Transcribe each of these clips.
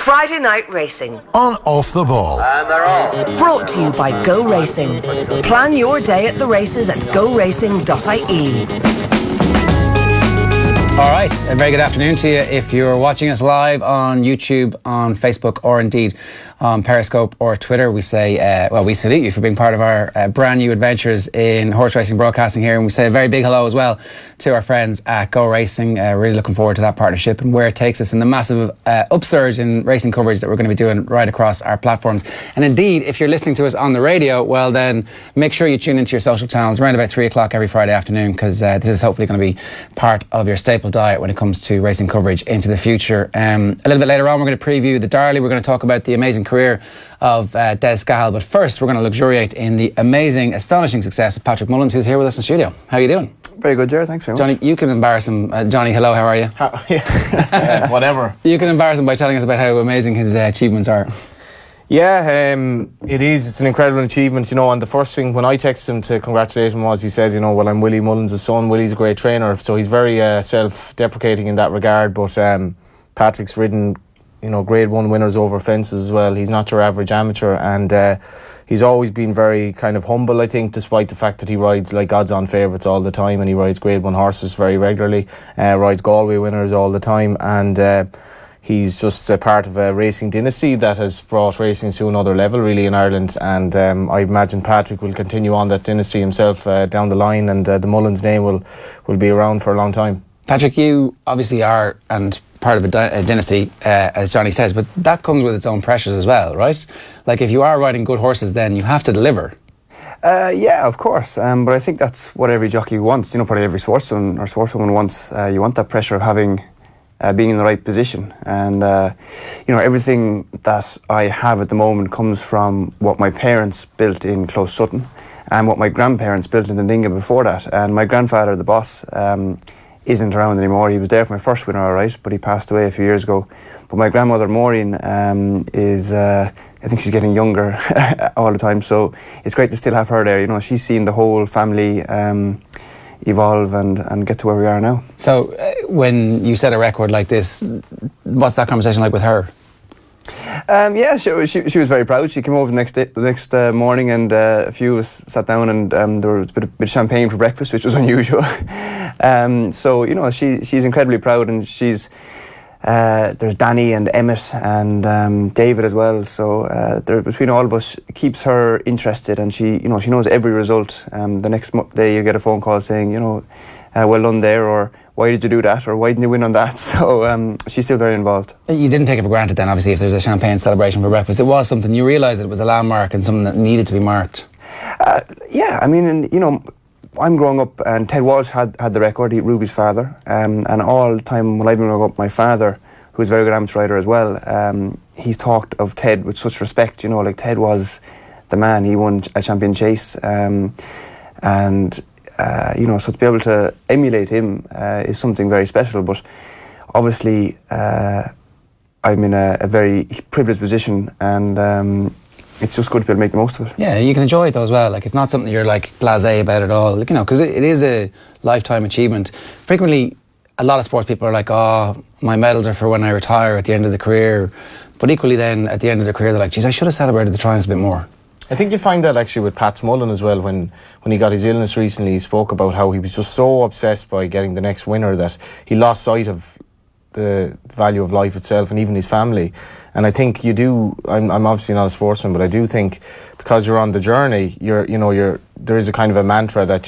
Friday Night Racing. On Off the Ball. And they're off. Brought to you by Go Racing. Plan your day at the races at goracing.ie. All right, a very good afternoon to you. If you're watching us live on YouTube, on Facebook, or indeed on Periscope or Twitter, we say, we salute you for being part of our brand new adventures in horse racing broadcasting here. And we say a very big hello as well to our friends at Go Racing. Really looking forward to that partnership and where it takes us and the massive upsurge in racing coverage that we're going to be doing right across our platforms. And indeed, if you're listening to us on the radio, well then make sure you tune into your social channels around about 3 o'clock every Friday afternoon, because this is hopefully going to be part of your staple diet when it comes to racing coverage into the future. A little bit later on, we're going to preview the Darley. We're going to talk about the amazing career of Des Cahill, but first we're going to luxuriate in the amazing, astonishing success of Patrick Mullins, who's here with us in the studio. How are you doing? Very good, Jared. Thanks very much. Johnny, you can embarrass him. Johnny, hello, how are you? Whatever. You can embarrass him by telling us about how amazing his achievements are. Yeah, it is. It's an incredible achievement, and the first thing when I texted him to congratulate him was he said, well, I'm Willie Mullins' son. Willie's a great trainer, so he's very self-deprecating in that regard, but Patrick's ridden, grade 1 winners over fences as well. He's not your average amateur, and he's always been very kind of humble, I think, despite the fact that he rides like odds-on favourites all the time, and he rides grade 1 horses very regularly, rides Galway winners all the time, and he's just a part of a racing dynasty that has brought racing to another level really in Ireland, and I imagine Patrick will continue on that dynasty himself down the line, and the Mullins name will be around for a long time. Patrick, you obviously are and part of a dynasty, as Johnny says, but that comes with its own pressures as well, right? Like if you are riding good horses, then you have to deliver. Yeah, of course, but I think that's what every jockey wants, probably every sportsman or sportswoman wants. You want that pressure of having being in the right position, and everything that I have at the moment comes from what my parents built in Close Sutton and what my grandparents built in the Dinga before that. And my grandfather, the boss, isn't around anymore. He was there for my first winner, all right, but he passed away a few years ago. But my grandmother Maureen is I think she's getting younger all the time, so it's great to still have her there. She's seen the whole family evolve and get to where we are now. So when you set a record like this, what's that conversation like with her? Yeah, she was very proud. She came over the next morning, and a few of us sat down, and there was a bit of champagne for breakfast, which was unusual. So she's incredibly proud, and she's there's Danny and Emmett and David as well. So between all of us, it keeps her interested, and she knows every result. The next day you get a phone call saying, well done there, or why did you do that, or why didn't you win on that? So she's still very involved. You didn't take it for granted then, obviously, if there's a champagne celebration for breakfast. It was something, you realised that it was a landmark and something that needed to be marked. Yeah, I mean, I'm growing up, and Ted Walsh had the record, Ruby's father, and all the time when I've been growing up, my father, who's a very good amateur rider as well, he's talked of Ted with such respect, like Ted was the man. He won a champion chase, so to be able to emulate him is something very special. But obviously I'm in a very privileged position, and it's just good to be able to make the most of it. Yeah, you can enjoy it though as well. Like, it's not something you're like blasé about at all, because it is a lifetime achievement. Frequently a lot of sports people are like, oh, my medals are for when I retire at the end of the career, but equally then at the end of the career they're like, geez, I should have celebrated the triumphs a bit more. I think you find that actually with Pat Mullen as well. When he got his illness recently, he spoke about how he was just so obsessed by getting the next winner that he lost sight of the value of life itself and even his family. And I think you do. I'm obviously not a sportsman, but I do think because you're on the journey, there is a kind of a mantra that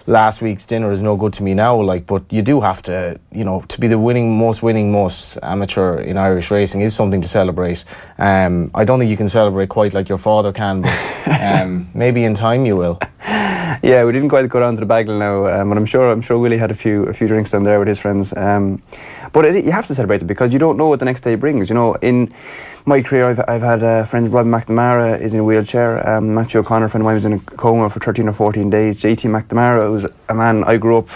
last week's dinner is no good to me now. But you do have to, to be the most amateur in Irish racing is something to celebrate. I don't think you can celebrate quite like your father can, but maybe in time you will. Yeah, we didn't quite go down to the Bagnall now, but I'm sure Willie had a few drinks down there with his friends. But you have to celebrate it because you don't know what the next day brings. In my career, I've had friends. Rob McNamara is in a wheelchair. Matthew O'Connor, a friend of mine, was in a coma for 13 or 14 days. JT McNamara was a man I grew up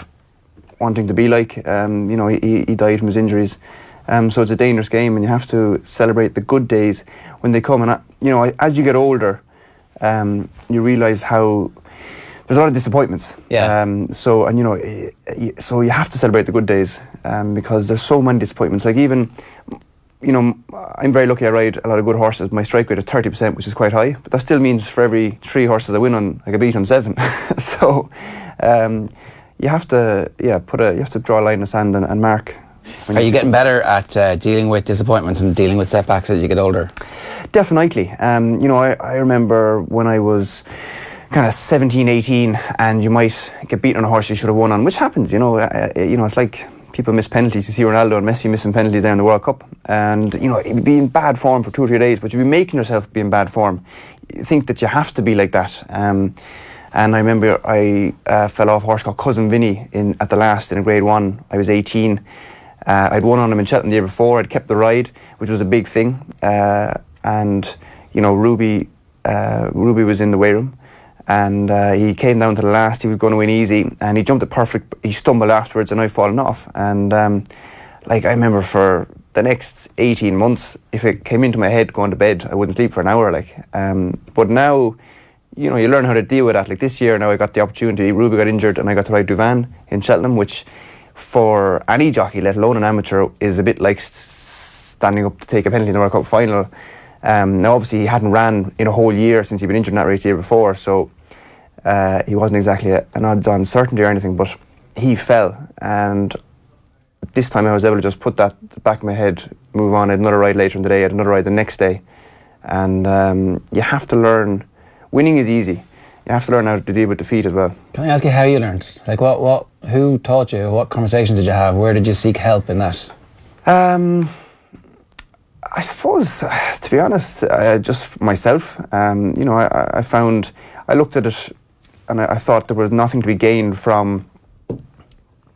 wanting to be like. He died from his injuries. So it's a dangerous game, and you have to celebrate the good days when they come. And as you get older, you realise how there's a lot of disappointments. Yeah. So you have to celebrate the good days because there's so many disappointments. Like even I'm very lucky. I ride a lot of good horses. My strike rate is 30%, which is quite high. But that still means for every 3 horses I win on, I get beat on 7. So you have to draw a line in the sand and mark. Are you getting better at dealing with disappointments and dealing with setbacks as you get older? Definitely. I remember when I was kind of 17, 18, and you might get beaten on a horse you should have won on, which happens. It's like people miss penalties. You see Ronaldo and Messi missing penalties there in the World Cup, and you'd be in bad form for 2 or 3 days, but you'd be making yourself be in bad form. You think that you have to be like that. And I remember I fell off a horse called Cousin Vinny in a Grade 1. I was 18. I'd won on him in Cheltenham the year before. I'd kept the ride, which was a big thing. And Ruby was in the weigh room, and he came down to the last. He was going to win easy, and he jumped it perfect. He stumbled afterwards, and I'd fallen off. And I remember for the next 18 months, if it came into my head going to bed, I wouldn't sleep for an hour. But now, you learn how to deal with that. Like this year, now I got the opportunity. Ruby got injured, and I got to ride Duvan in Cheltenham, which for any jockey, let alone an amateur, is a bit like standing up to take a penalty in the World Cup final. Now, obviously, he hadn't ran in a whole year since he'd been injured in that race the year before, so he wasn't exactly an odds-on certainty or anything, but he fell, and this time I was able to just put that back in my head, move on. I had another ride later in the day, I had another ride the next day, and you have to learn. Winning is easy. You have to learn how to deal with defeat as well. Can I ask you how you learned? Like, who taught you? What conversations did you have? Where did you seek help in that? I suppose, to be honest, just myself. I looked at it and I thought there was nothing to be gained from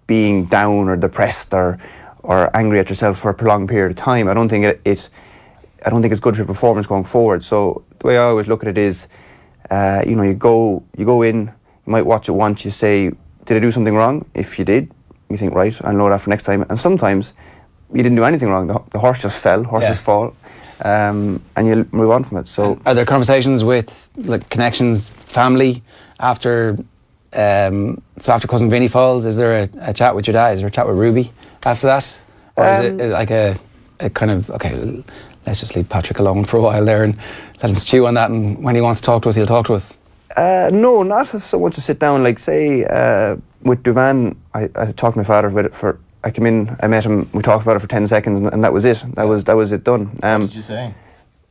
being down or depressed or angry at yourself for a prolonged period of time. I don't think it's good for your performance going forward. So the way I always look at it is, you go in, you might watch it once, you say, did I do something wrong? If you did, you think, right, I'll know that for next time. And sometimes you didn't do anything wrong. The horse just fell. Horses fall, and you move on from it. So, are there conversations with connections, family after? So after Cousin Vinny falls, is there a chat with your dad? Is there a chat with Ruby after that, or is it like a kind of okay? Let's just leave Patrick alone for a while there and let him stew on that. And when he wants to talk to us, he'll talk to us. No, not so much to sit down. Like say with Duvan, I talked to my father about it I came in, I met him, we talked about it for 10 seconds, and that was it. That was it done. What did you say?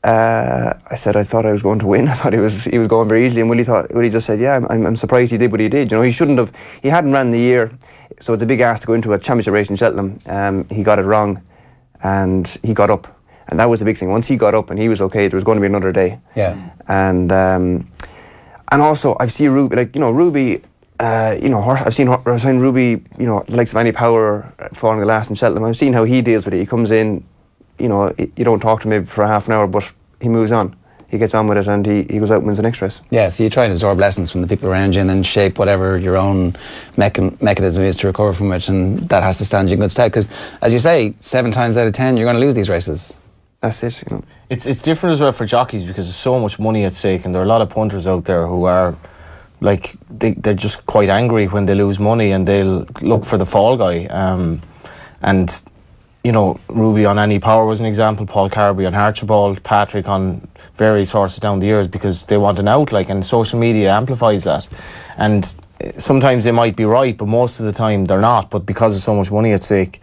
I said I thought I was going to win. I thought he was going very easily, and Willie just said, yeah, I'm surprised he did what he did. He shouldn't have. He hadn't ran the year, so it's a big ask to go into a championship race in Cheltenham. He got it wrong, and he got up, and that was the big thing. Once he got up and he was okay, there was going to be another day. Yeah. And also I've seen Ruby, Ruby. I've seen Ruby, the likes of Annie Power falling the last in Cheltenham. I've seen how he deals with it. He comes in, you don't talk to him maybe for half an hour, but he moves on. He gets on with it, and he goes out and wins the next race. Yeah, so you try to absorb lessons from the people around you and then shape whatever your own mechanism is to recover from it, and that has to stand you in good stead. Because, as you say, 7 times out of 10, you're going to lose these races. That's it. It's different as well for jockeys because there's so much money at stake, and there are a lot of punters out there who are they're just quite angry when they lose money, and they'll look for the fall guy. And Ruby on Annie Power was an example, Paul Carby on Archibald, Patrick on various horses down the years, because they want an out, and social media amplifies that. And sometimes they might be right, but most of the time they're not. But because there's so much money at stake,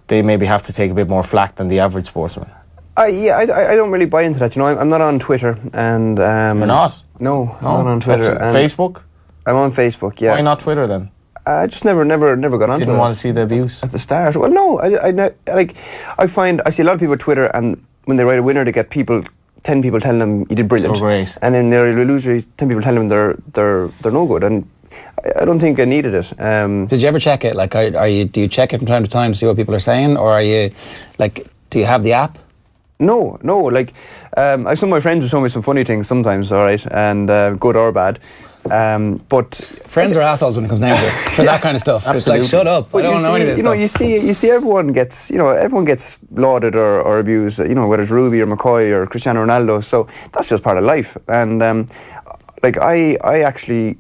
they maybe have to take a bit more flack than the average sportsman. I don't really buy into that. I'm not on Twitter, and you're not? No, I'm not on Twitter. Facebook? I'm on Facebook. Yeah. Why not Twitter then? I just never got on. Didn't want to see the abuse at the start. Well, no, I find I see a lot of people on Twitter, and when they write a winner, they get 10 people telling them you did brilliant. Oh, great. And then they're a loser, 10 people telling them they're no good, and I don't think I needed it. Did you ever check it? Do you check it from time to time to see what people are saying, or are you do you have the app? No. Some of my friends will show me some funny things sometimes, all right, and good or bad. But friends are assholes when it comes down to it for that kind of stuff. Absolutely. It's shut up. I don't know any of this stuff. You see everyone gets lauded or abused, whether it's Ruby or McCoy or Cristiano Ronaldo. So that's just part of life. And I actually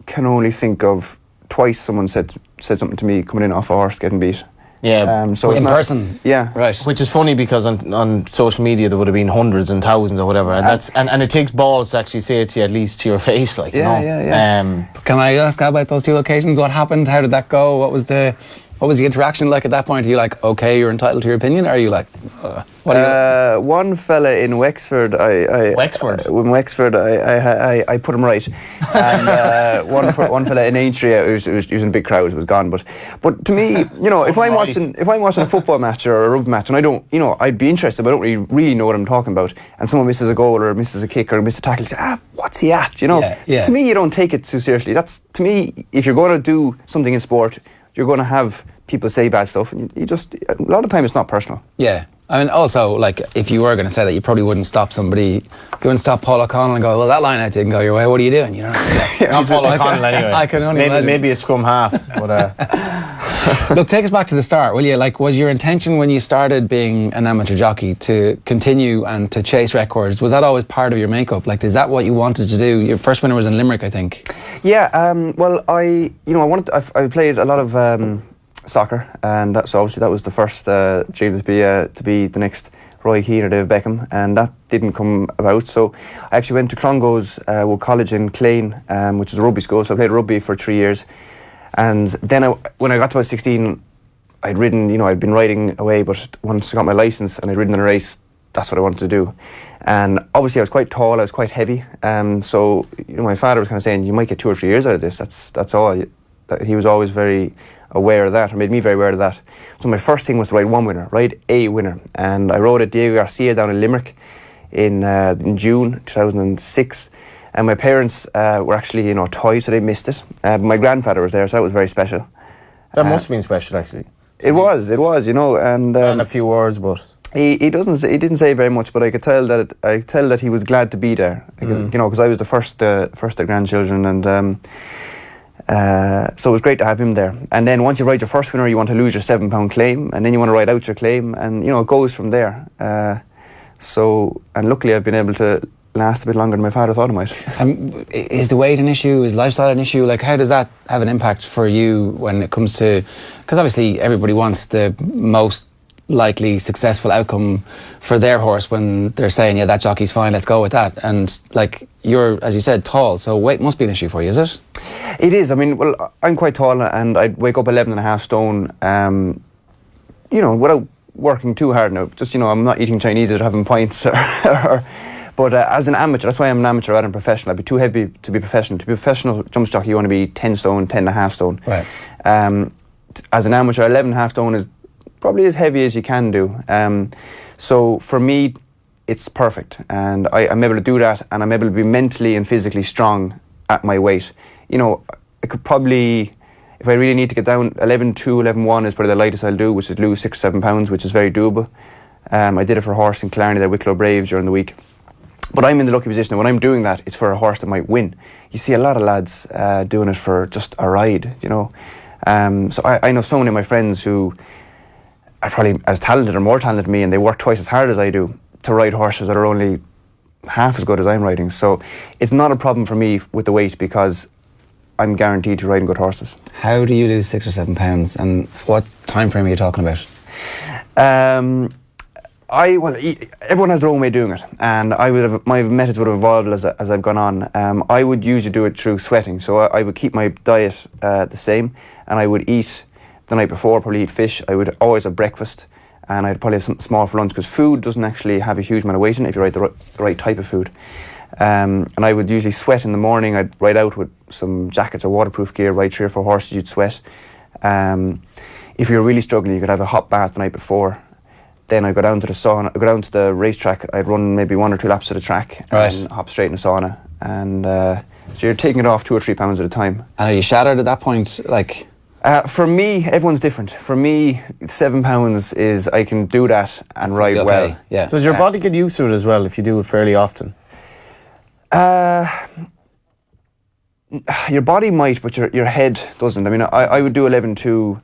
can only think of twice someone said something to me coming in off a horse getting beat. Yeah, so it's in not- person. Yeah, Right. which is funny because on social media there would have been hundreds and thousands or whatever, and that's and it takes balls to actually say it to you, at least to your face, like, you Yeah, know. yeah. Can I ask about those 2 occasions? What happened? How did that go? What was the interaction like at that point? Are you like, okay, you're entitled to your opinion? Or are you like, what are you? One fella in Wexford, in Wexford, I put him right, and one fella in Aintree, he was in a big crowd, was gone. But to me, you know, if I'm watching a football match or a rugby match, and I don't, you know, I'd be interested, but I don't really know what I'm talking about, and someone misses a goal or misses a kick or misses a tackle, you say, what's he at? You know, Yeah. To me, you don't take it too seriously. That's, to me, if you're going to do something in sport, you're going to have people say bad stuff, and you just, a lot of time it's not personal. Yeah. I mean, also, like, if you were going to say that, you probably wouldn't stop somebody. You wouldn't stop Paul O'Connell and go, well, that line out didn't go your way. What are you doing? You know? Not Paul O'Connell anyway. I can only imagine. Maybe a scrum half, but Look, take us back to the start, will you? Like, was your intention when you started being an amateur jockey to continue and to chase records? Was that always part of your makeup? Like, is that what you wanted to do? Your first winner was in Limerick, I think. Yeah. Well, I played a lot of soccer, and so obviously that was the first dream to be the next Roy Keane or David Beckham, and that didn't come about. So I actually went to Clongowes College in Clane, which is a rugby school. So I played rugby for 3 years, and then when I got to about 16, I'd ridden. You know, I'd been riding away, but once I got my license and I'd ridden in a race, that's what I wanted to do. And obviously I was quite tall, I was quite heavy, so you know, my father was kind of saying, you might get 2 or 3 years out of this. That's all. He was always very aware of that, or made me very aware of that. So my first thing was to ride a winner, and I rode at Diego Garcia down in Limerick in June 2006, and my parents were actually, you know, toys, so they missed it. But my grandfather was there, so that was very special. that must have been special, actually. It was, you know, and And a few words, but he didn't say very much, but I could tell that he was glad to be there, you know, because I was the first of grandchildren, and so it was great to have him there. And then once you ride your first winner, you want to lose your £7 claim, and then you want to ride out your claim, and you know, it goes from there. And luckily I've been able to last a bit longer than my father thought I might. Is the weight an issue? Is lifestyle an issue? Like, how does that have an impact for you when it comes to, because obviously everybody wants the most likely successful outcome for their horse when they're saying, yeah, that jockey's fine, let's go with that. And like, you're, as you said, tall, so weight must be an issue for you, is it? It is. I mean, well, I'm quite tall, and I'd wake up 11.5 stone, you know, without working too hard now. Just, you know, I'm not eating Chinese or having pints but as an amateur, that's why I'm an amateur rather than professional. I'd be too heavy to be professional. To be a professional jump jockey, you want to be 10 stone, 10.5 stone. Right. As an amateur, 11.5 stone is probably as heavy as you can do. So for me, it's perfect, and I'm able to do that, and I'm able to be mentally and physically strong at my weight. You know, I could probably, if I really need to get down, 11.2, 11.1 is probably the lightest I'll do, which is lose 6 or 7 pounds, which is very doable. I did it for a horse in Killarney there, Wicklow Braves, during the week. But I'm in the lucky position that when I'm doing that, it's for a horse that might win. You see a lot of lads doing it for just a ride, you know. So I know so many of my friends who are probably as talented or more talented than me, and they work twice as hard as I do to ride horses that are only half as good as I'm riding. So it's not a problem for me with the weight, because I'm guaranteed to riding good horses. How do you lose 6 or 7 pounds, and what time frame are you talking about? Everyone has their own way of doing it, and my methods would have evolved as I've gone on. I would usually do it through sweating, so I would keep my diet the same, and I would eat the night before, probably eat fish. I would always have breakfast, and I'd probably have something small for lunch, because food doesn't actually have a huge amount of weight in it if you ride the right type of food. And I would usually sweat in the morning. I'd ride out with some jackets or waterproof gear, ride 3 or 4 horses, you'd sweat. If you're really struggling, you could have a hot bath the night before. Then I'd go down to the sauna, go down to the racetrack. I'd run maybe 1 or 2 laps of the track, right, and hop straight in the sauna. And so you're taking it off 2 or 3 pounds at a time. And are you shattered at that point? Like, for me, everyone's different. For me, 7 pounds is, I can do that and ride okay, well. Yeah. Does your body get used to it as well if you do it fairly often? Your body might, but your head doesn't. I mean, I would do 11.2.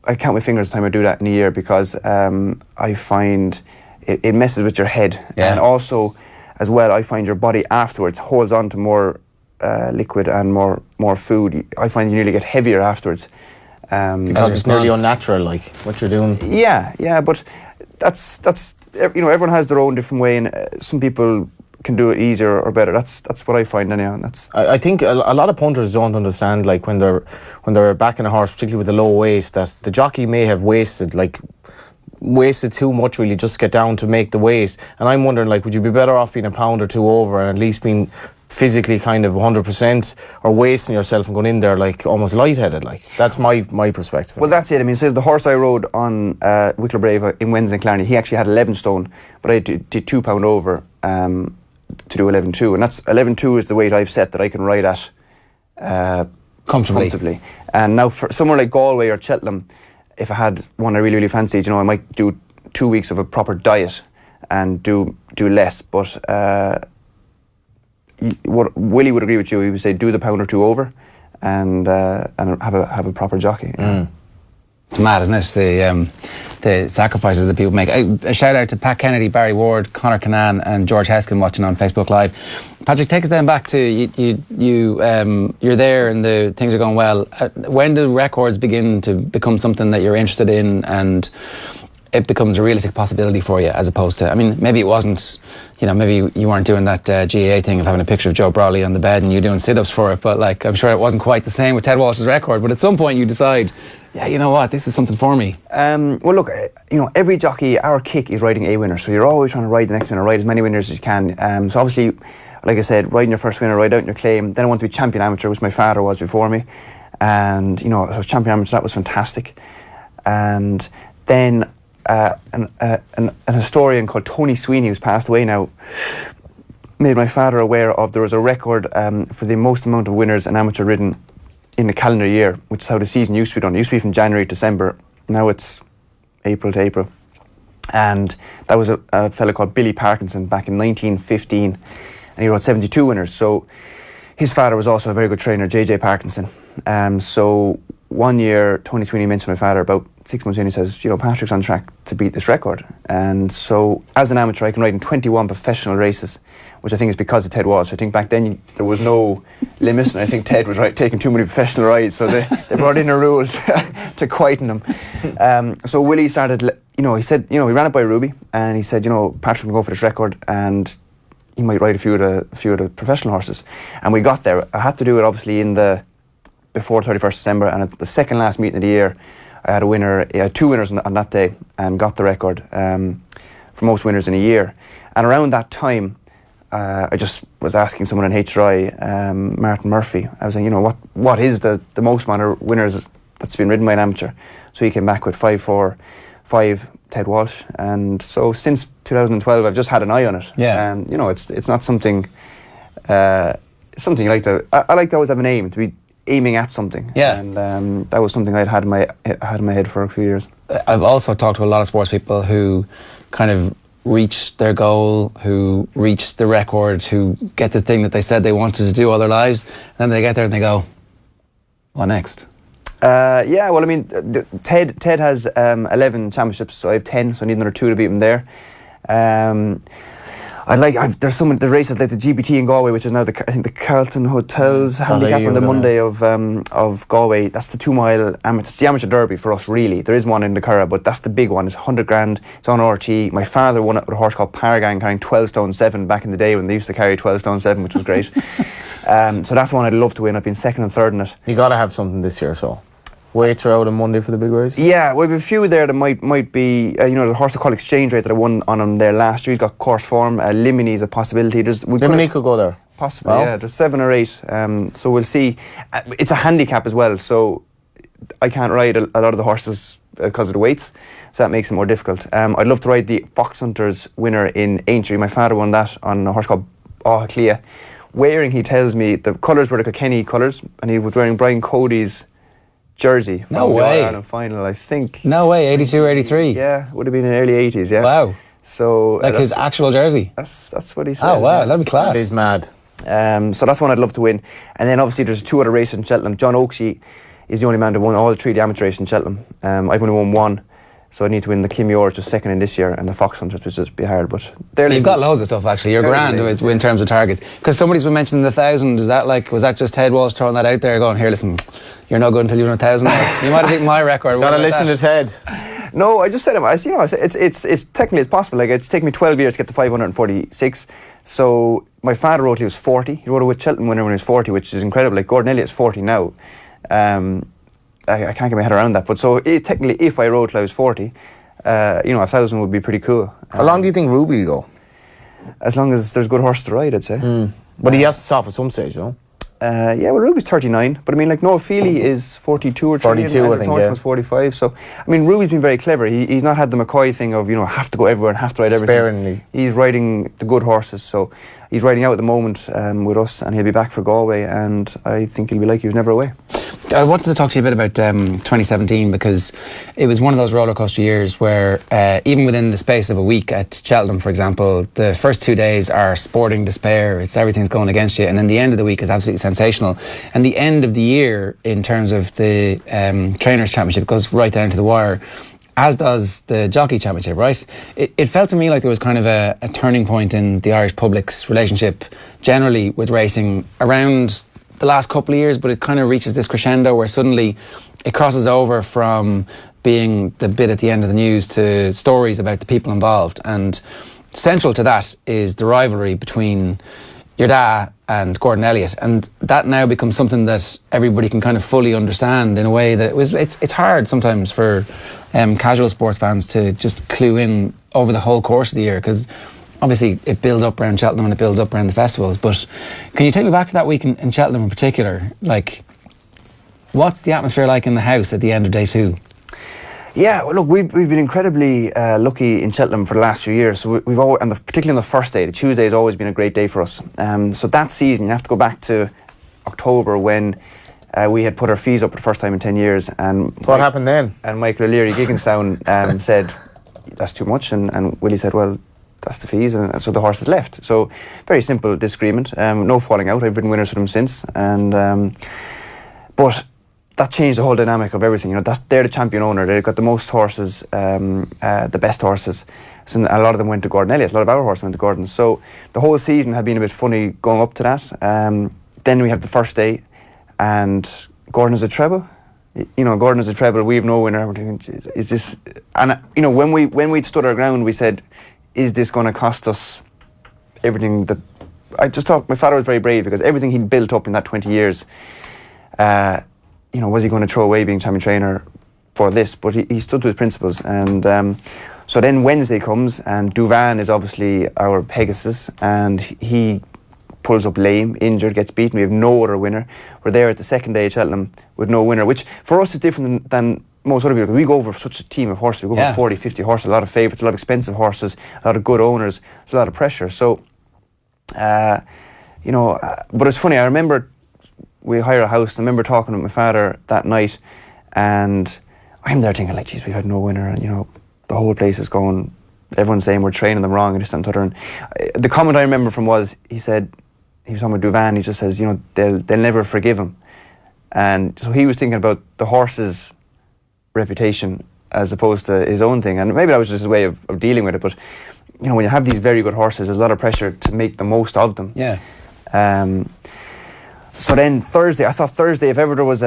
I count my fingers the time I do that in a year, because I find it messes with your head. Yeah. And also, as well, I find your body afterwards holds on to more liquid and more food. I find you nearly get heavier afterwards. Because it's nearly unnatural, like what you're doing. Yeah, but that's everyone has their own different way, and some people can do it easier or better. That's what I find anyhow. And I think a lot of punters don't understand, like when they're backing a horse, particularly with a low weight, that the jockey may have wasted too much really just to get down to make the weight. And I'm wondering, like, would you be better off being a pound or two over and at least being physically kind of 100%, or wasting yourself and going in there like almost lightheaded? Like, that's my perspective. Well, that's it. I mean, so the horse I rode on Wicklow Brave in Wednesday in Clarny, he actually had 11 stone, but I did 2 pound over to do 11.2, and that's 11.2 is the weight I've set that I can ride at comfortably. And now for somewhere like Galway or Cheltenham, if I had one I really, really fancied, I might do 2 weeks of a proper diet and do less. But what Willie would agree with you. He would say do the pound or two over, and have a proper jockey. It's mad, isn't it? The sacrifices that people make. A shout out to Pat Kennedy, Barry Ward, Conor Cannan, and George Heskin watching on Facebook Live. Patrick, take us then back to you're there and the things are going well. When do records begin to become something that you're interested in and it becomes a realistic possibility for you, as opposed to, I mean, maybe it wasn't, maybe you weren't doing that GAA thing of having a picture of Joe Brawley on the bed and you doing sit-ups for it, but like, I'm sure it wasn't quite the same with Ted Walsh's record, but at some point you decide, yeah, you know what, this is something for me. Well, look, every jockey, our kick is riding a winner, so you're always trying to ride the next winner, ride as many winners as you can. So obviously, like I said, riding your first winner, ride out in your claim. Then I want to be champion amateur, which my father was before me, and so I was champion amateur. That was fantastic. And then an historian called Tony Sweeney, who's passed away now, made my father aware of there was a record for the most amount of winners an amateur ridden in a calendar year, which is how the season used to be done. It used to be from January to December. Now it's April to April. And that was a fella called Billy Parkinson back in 1915, and he rode 72 winners. So his father was also a very good trainer, JJ Parkinson. So one year, Tony Sweeney mentioned my father about 6 months in. He says, Patrick's on track to beat this record. And so as an amateur, I can ride in 21 professional races, which I think is because of Ted Walsh. I think back then there was no limit, and I think Ted was taking too many professional rides, so they brought in a rule to quieten him. So Willie started, he said, he ran it by Ruby, and he said, Patrick will go for this record, and he might ride a few of the professional horses. And we got there. I had to do it obviously before 31st December, and at the second last meeting of the year, I had I had 2 winners on that day and got the record for most winners in a year. And around that time, I just was asking someone in HRI, Martin Murphy, I was saying, what is the most amount of winners that's been ridden by an amateur? So he came back with 5-4-5 Ted Walsh. And so since 2012, I've just had an eye on it. Yeah. It's not something, something you like to, I like to always have an aim, to be aiming at something. Yeah. And that was something I'd had in my head for a few years. I've also talked to a lot of sports people who kind of reach their goal, who reach the record, who get the thing that they said they wanted to do all their lives, and then they get there and they go, what next? Yeah, well, I mean, Ted has 11 championships, so I have 10, so I need another 2 to beat him there. There's the races like the GBT in Galway, which is now I think the Carlton Hotels handicap on the Monday of Galway. That's the 2 mile amateur. It's the amateur derby for us, really. There is one in the Curragh, but that's the big one. It's 100 grand. It's on RT. My father won it with a horse called Paragon carrying 12 stone 7 back in the day when they used to carry 12 stone 7, which was great. So that's one I'd love to win. I've been 2nd and 3rd in it. You got to have something this year, so. Weights are out on Monday for the big race? Yeah, we have a few there that might be, the horse called Exchange Rate that I won on him there last year. He's got course form. Limini is a possibility. Limini could go there? Possibly, yeah. There's 7 or 8. So we'll see. It's a handicap as well, so I can't ride a lot of the horses because of the weights, so that makes it more difficult. I'd love to ride the Fox Hunters winner in Aintree. My father won that on a horse called Clea. Wearing, he tells me, the colours were the Kilkenny colours, and he was wearing Brian Cody's jersey from the All-Ireland final, I think. No way, 82, 83? Yeah, would have been in the early 80s, yeah. Wow. So like his actual jersey? That's what he says. Oh, wow, that'd be class. That is mad. So that's one I'd love to win. And then obviously there's 2 other races in Cheltenham. John Oaksey is the only man to won all 3 of the amateur races in Cheltenham. I've only won 1. So I need to win the Kim York, just second in this year, and the Fox Hunters, which would be hard. But So you've got loads of stuff actually. You're grand in terms of targets. Because somebody's been mentioning the 1,000. Is that was that just Ted Walsh throwing that out there, going, "Here, listen, you're no good until you win 1,000." You might have beaten my record. Got to listen to Ted. No, I just said it's technically it's possible. Like, it's taken me 12 years to get to 546. So my father wrote he was 40. He wrote a with Cheltenham winner when he was 40, which is incredible. Like, Gordon Elliott's 40 now. I can't get my head around that. But so technically, if I rode till I was 40, 1,000 would be pretty cool. How long do you think Ruby will go? As long as there's good horse to ride, I'd say. But he has to stop at some stage, no? Yeah, well, Ruby's 39, but I mean, like, Noel Feely is 42 or 42, I think, yeah. was 45. So, I mean, Ruby's been very clever. He's not had the McCoy thing of, have to go everywhere and have to ride everything. Sparingly. He's riding the good horses, so he's riding out at the moment with us, and he'll be back for Galway, and I think he'll be like he was never away. I wanted to talk to you a bit about 2017, because it was one of those roller coaster years where even within the space of a week at Cheltenham, for example, the first 2 days are sporting despair. Everything's going against you, and then the end of the week is absolutely sensational. And the end of the year, in terms of the Trainers' Championship, goes right down to the wire, as does the Jockey Championship, right? It felt to me like there was kind of a turning point in the Irish public's relationship generally with racing around the last couple of years, but it kind of reaches this crescendo where suddenly it crosses over from being the bit at the end of the news to stories about the people involved. And central to that is the rivalry between your dad and Gordon Elliott, and that now becomes something that everybody can kind of fully understand in a way that it's hard sometimes for casual sports fans to just clue in over the whole course of the year, because obviously it builds up around Cheltenham and it builds up around the festivals. But can you take me back to that week in Cheltenham in particular? Like, what's the atmosphere like in the house at the end of day 2? Yeah, well, look, we've been incredibly lucky in Cheltenham for the last few years. So we've always, and particularly on the first day, the Tuesday has always been a great day for us. So that season, you have to go back to October when we had put our fees up for the first time in 10 years. And What happened then? And Michael O'Leary, Gigginstown, said, "That's too much." And Willie said, "Well, that's the fees," and so the horses left. So very simple disagreement, no falling out. I've ridden winners for them since, and but that changed the whole dynamic of everything. They're the champion owner. They've got the most horses, the best horses. So a lot of them went to Gordon Elliott. A lot of our horses went to Gordon. So the whole season had been a bit funny going up to that. Then we have the first day, and Gordon is a treble. Gordon is a treble. We have no winner. We're thinking, is this? And when we'd stood our ground, we said, is this going to cost us everything that... I just thought my father was very brave, because everything he'd built up in that 20 years, was he going to throw away being champion trainer for this? But he stood to his principles. And so then Wednesday comes, and Duvan is obviously our Pegasus, and he pulls up lame, injured, gets beaten. We have no other winner. We're there at the second day at Cheltenham with no winner, which for us is different than most other people. We go over such a team of horses. We go over 40, 50 horses, a lot of favourites, a lot of expensive horses, a lot of good owners. There's a lot of pressure. So, but it's funny. I remember we hire a house. I remember talking with my father that night, and I'm there thinking, like, geez, we've had no winner, and the whole place is going. Everyone's saying we're training them wrong and this and that. And the comment I remember from was, he said, he was talking about Duvan. He just says, they'll never forgive him, and so he was thinking about the horses' reputation as opposed to his own thing. And maybe that was just his way of dealing with it. But when you have these very good horses, there's a lot of pressure to make the most of them. Yeah. So then Thursday, I thought Thursday, if ever there was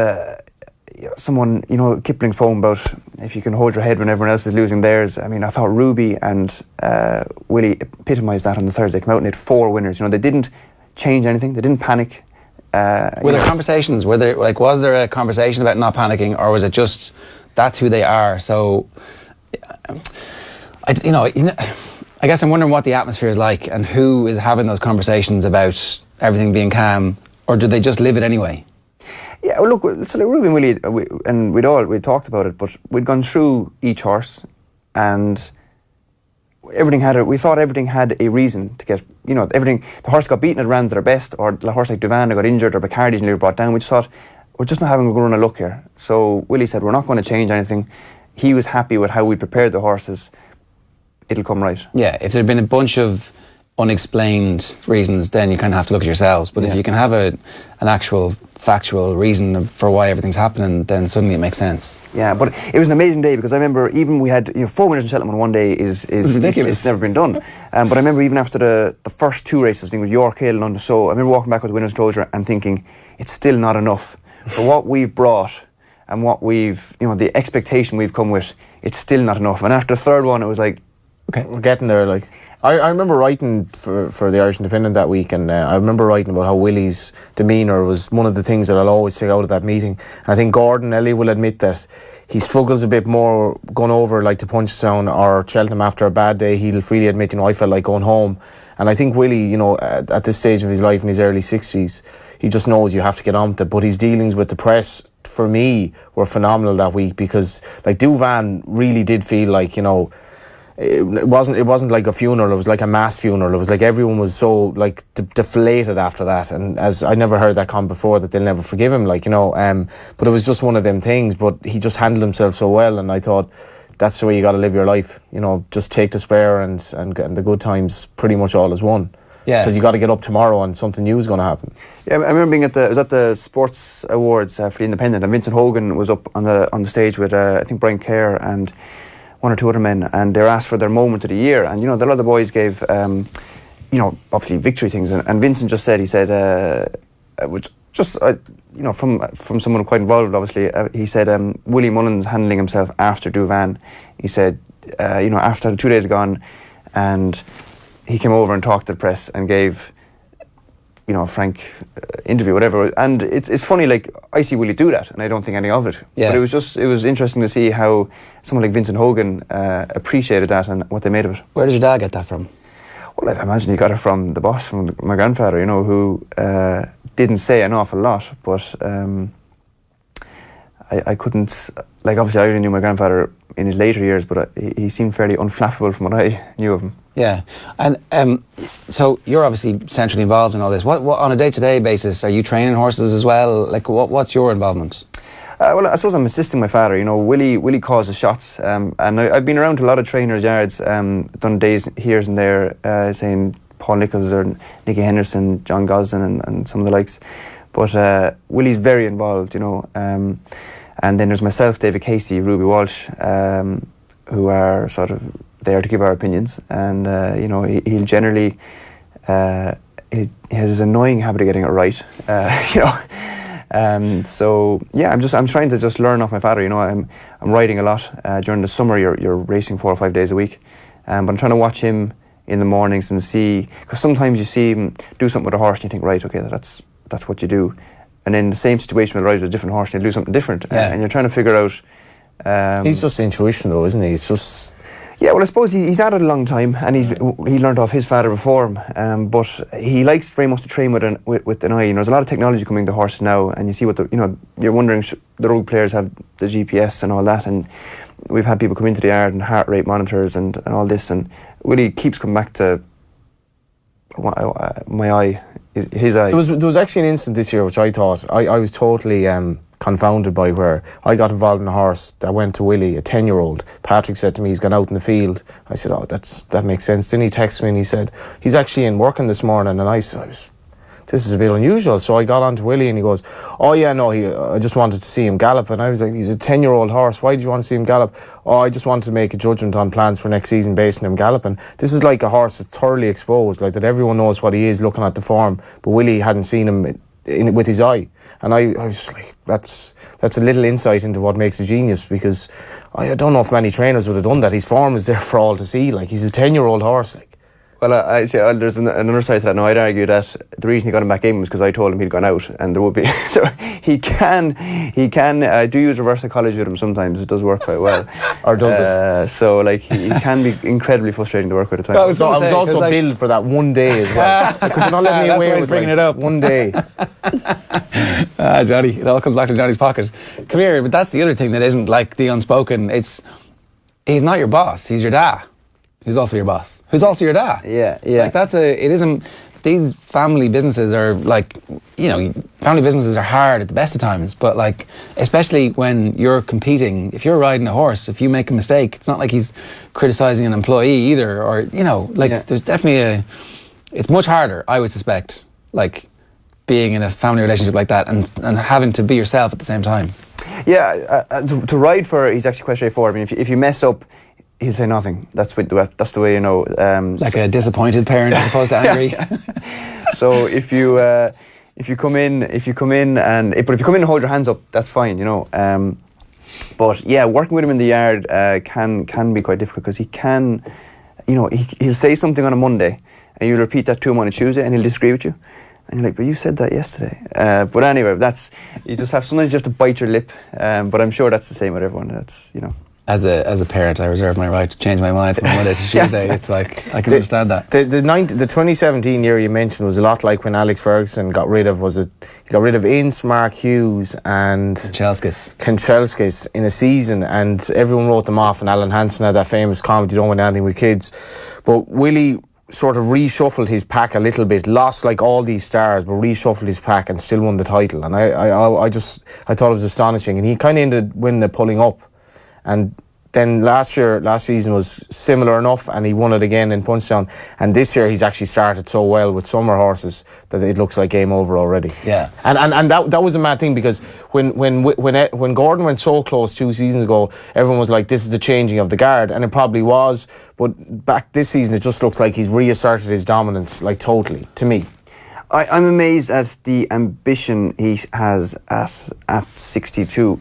someone, Kipling's poem about if you can hold your head when everyone else is losing theirs. I mean, I thought Ruby and Willie epitomised that on the Thursday. They came out and had 4 winners. They didn't change anything. They didn't panic. Were there conversations? Was there a conversation about not panicking, or was it just that's who they are? So, I guess I'm wondering what the atmosphere is like, and who is having those conversations about everything being calm, or do they just live it anyway? Yeah, well, look, so like Ruby and Willie, we talked about it, but we'd gone through each horse, and we thought everything had a reason to get, everything. The horse got beaten, it ran to their best, or the horse like Duvan got injured, or Bacardi's nearly brought down. We just thought, we're just not having a good run of luck here. So Willie said, we're not going to change anything. He was happy with how we prepared the horses. It'll come right. Yeah, if there'd been a bunch of unexplained reasons, then you kind of have to look at yourselves. But if you can have an actual factual reason for why everything's happening, then suddenly it makes sense. Yeah, but it was an amazing day because I remember even we had 4 winners in Cheltenham in one day is ridiculous. It's never been done. But I remember even after the first 2 races, I think it was York Hill and London. So I remember walking back with the winners' closure and thinking it's still not enough for what we've brought and what we've the expectation we've come with. It's still not enough. And after the third one, it was like, okay, we're getting there. Like I remember writing for the Irish Independent that week, and I remember writing about how Willie's demeanour was one of the things that I'll always take out of that meeting. I think Gordon Ellie will admit that he struggles a bit more going over like to Punchestown or Cheltenham after a bad day. He'll freely admit, I felt like going home. And I think Willie, at this stage of his life in his early 60s, he just knows you have to get on with it. But his dealings with the press, for me, were phenomenal that week because like Douvan really did feel like, it wasn't like a funeral, it was like a mass funeral. It was like everyone was so like deflated after that, and as I never heard that comment before, that they'll never forgive him, but it was just one of them things. But he just handled himself so well, and I thought that's the way you got to live your life, just take the spare and the good times pretty much all as one. Yeah, because you got to get up tomorrow and something new is going to happen. Yeah, I remember being I was at the Sports Awards for the Independent, and Vincent Hogan was up on the stage with I think Brian Kerr and 1 or 2 other men, and they were asked for their moment of the year. And a lot of the boys gave obviously victory things, and Vincent just said, he said, which just from someone quite involved, obviously, he said Willie Mullins handling himself after Douvan. He said after 2 days gone, and he came over and talked to the press and gave a frank interview, whatever. And it's funny, like, I see Willie do that and I don't think any of it. Yeah. But it was interesting to see how someone like Vincent Hogan appreciated that and what they made of it. Where did your dad get that from? Well, I'd imagine he got it from the boss, from my grandfather, who didn't say an awful lot, but I couldn't, like, obviously I only knew my grandfather in his later years, but he seemed fairly unflappable from what I knew of him. Yeah, and so you're obviously centrally involved in all this. What on a day-to-day basis, are you training horses as well? Like, what's your involvement? Well, I suppose I'm assisting my father. Willie calls the shots, and I've been around to a lot of trainers' yards, done days here and there, saying Paul Nichols or Nicky Henderson, John Gosden, and some of the likes. But Willie's very involved, and then there's myself, David Casey, Ruby Walsh, who are sort of there to give our opinions, and he'll generally he has this annoying habit of getting it right, so yeah, I'm trying to just learn off my father. I'm riding a lot during the summer. You're racing 4 or 5 days a week, but I'm trying to watch him in the mornings and see, because sometimes you see him do something with a horse and you think, right, okay, that's what you do, and then the same situation with a rider with a different horse and he'll do something different, and you're trying to figure out. He's just intuition, though, isn't he? It's just. Yeah, well, I suppose he's had it a long time, and he learned off his father before him. But he likes very much to train with an eye. There's a lot of technology coming to horses now, and you see what you're wondering. The road players have the GPS and all that, and we've had people come into the yard and heart rate monitors and all this, and Willie keeps coming back to my eye, his eye. There was actually an incident this year which I thought I was totally confounded by, where I got involved in a horse that went to Willie, a 10-year-old. Patrick said to me, he's gone out in the field. I said, that makes sense. Then he texted me and he said, he's actually in working this morning. And I said, this is a bit unusual. So I got on to Willie and he goes, oh yeah, no, I just wanted to see him gallop. And I was like, he's a 10-year-old horse. Why did you want to see him gallop? Oh, I just wanted to make a judgment on plans for next season based on him galloping. This is like a horse that's thoroughly exposed, like that everyone knows what he is looking at the form. But Willie hadn't seen him with his eye. And I was like, that's a little insight into what makes a genius, because I don't know if many trainers would have done that. His form is there for all to see. Like, he's a 10-year-old horse. Like. Well, I say there's another side to that. Now, I'd argue that the reason he got him back in was because I told him he'd gone out, and there would be he can. I do use reverse psychology with him sometimes. It does work quite well. Or does it? So, like, he can be incredibly frustrating to work with at times. I was also billed for that one day as well. I could not let me away with bringing it up. One day. Johnny, it all comes back to Johnny's pocket. Come here, but that's the other thing that isn't like the unspoken. He's not your boss. He's your dad. Who's also your boss. Who's also your dad. Yeah. Like it isn't. These family businesses are like, family businesses are hard at the best of times, but like, especially when you're competing, if you're riding a horse, if you make a mistake, it's not like he's criticizing an employee either, or, there's definitely it's much harder, I would suspect, like, being in a family relationship like that and having to be yourself at the same time? Yeah, to ride for, he's actually quite straightforward. I mean, if you mess up, he'll say nothing. That's the way, you know. Like a disappointed parent as opposed to angry. So if you come in and hold your hands up, that's fine, you know. But yeah, working with him in the yard can be quite difficult, because he can, you know, he'll say something on a Monday and you'll repeat that to him on a Tuesday and he'll disagree with you. And you're like, but you said that yesterday. But anyway, sometimes you have to bite your lip. But I'm sure that's the same with everyone. That's, you know. As a parent, I reserve my right to change my mind from Monday to Tuesday. It's like, I can understand that. The 2017 year you mentioned was a lot like when Alex Ferguson got rid of Ince, Mark Hughes and Kanchelskis in a season, and everyone wrote them off, and Alan Hansen had that famous comment, you don't win anything with kids. But Willie sort of reshuffled his pack a little bit, lost like all these stars, but reshuffled his pack and still won the title. And I thought it was astonishing, and he kind of ended winning the pulling up. And then last season was similar enough, and he won it again in Punchestown. And this year he's actually started so well with summer horses that it looks like game over already. Yeah. And that was a mad thing, because when Gordon went so close 2 seasons ago, everyone was like, this is the changing of the guard, and it probably was. But back this season, it just looks like he's reasserted his dominance, like, totally, to me. I'm amazed at the ambition he has at 62.